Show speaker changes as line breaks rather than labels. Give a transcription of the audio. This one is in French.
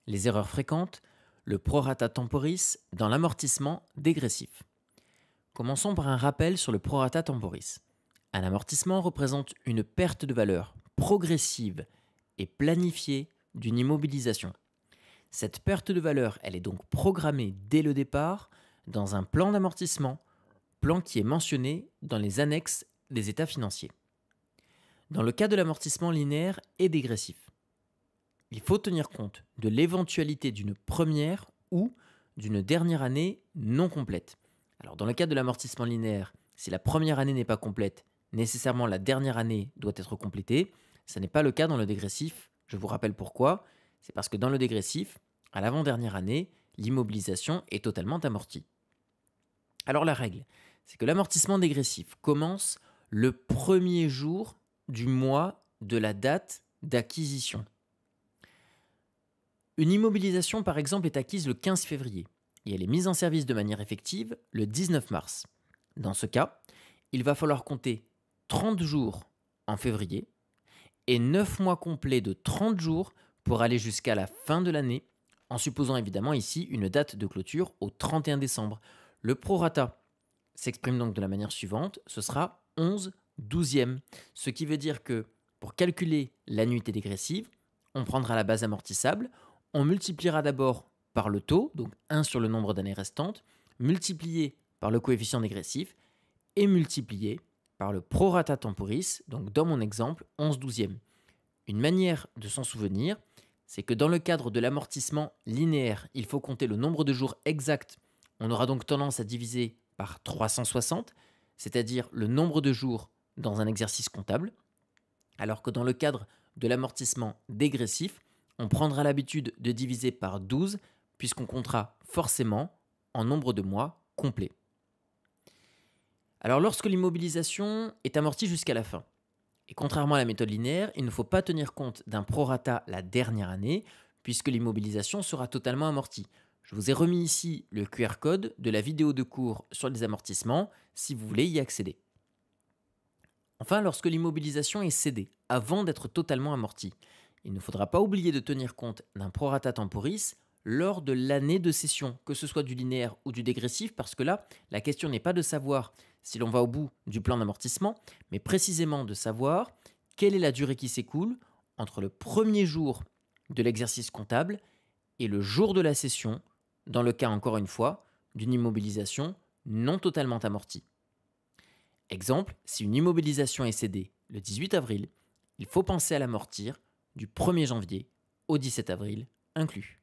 Les erreurs fréquentes, le prorata temporis dans l'amortissement dégressif. Commençons par un rappel sur le prorata temporis. Un amortissement représente une perte de valeur progressive et planifiée d'une immobilisation. Cette perte de valeur, elle est donc programmée dès le départ dans un plan d'amortissement, plan qui est mentionné dans les annexes des états financiers. Dans le cas de l'amortissement linéaire et dégressif, il faut tenir compte de l'éventualité d'une première ou d'une dernière année non complète. Alors dans le cas de l'amortissement linéaire, si la première année n'est pas complète, nécessairement la dernière année doit être complétée. Ce n'est pas le cas dans le dégressif. Je vous rappelle pourquoi. C'est parce que dans le dégressif, à l'avant-dernière année, l'immobilisation est totalement amortie. Alors la règle, c'est que l'amortissement dégressif commence le premier jour du mois de la date d'acquisition. Une immobilisation, par exemple, est acquise le 15 février et elle est mise en service de manière effective le 19 mars. Dans ce cas, il va falloir compter 30 jours en février et 9 mois complets de 30 jours pour aller jusqu'à la fin de l'année, en supposant évidemment ici une date de clôture au 31 décembre. Le prorata s'exprime donc de la manière suivante, ce sera 11 douzièmes, ce qui veut dire que pour calculer l'annuité dégressive, on prendra la base amortissable, on multipliera d'abord par le taux, donc 1 sur le nombre d'années restantes, multiplié par le coefficient dégressif, et multiplié par le prorata temporis, donc dans mon exemple, 11 douzièmes. Une manière de s'en souvenir, c'est que dans le cadre de l'amortissement linéaire, il faut compter le nombre de jours exact. On aura donc tendance à diviser par 360, c'est-à-dire le nombre de jours dans un exercice comptable, alors que dans le cadre de l'amortissement dégressif, on prendra l'habitude de diviser par 12 puisqu'on comptera forcément en nombre de mois complet. Alors lorsque l'immobilisation est amortie jusqu'à la fin, et contrairement à la méthode linéaire, il ne faut pas tenir compte d'un prorata la dernière année puisque l'immobilisation sera totalement amortie. Je vous ai remis ici le QR code de la vidéo de cours sur les amortissements si vous voulez y accéder. Enfin, lorsque l'immobilisation est cédée, avant d'être totalement amortie, il ne faudra pas oublier de tenir compte d'un prorata temporis lors de l'année de cession, que ce soit du linéaire ou du dégressif, parce que là, la question n'est pas de savoir si l'on va au bout du plan d'amortissement, mais précisément de savoir quelle est la durée qui s'écoule entre le premier jour de l'exercice comptable et le jour de la cession, dans le cas encore une fois d'une immobilisation non totalement amortie. Exemple, si une immobilisation est cédée le 18 avril, il faut penser à l'amortir du 1er janvier au 17 avril inclus.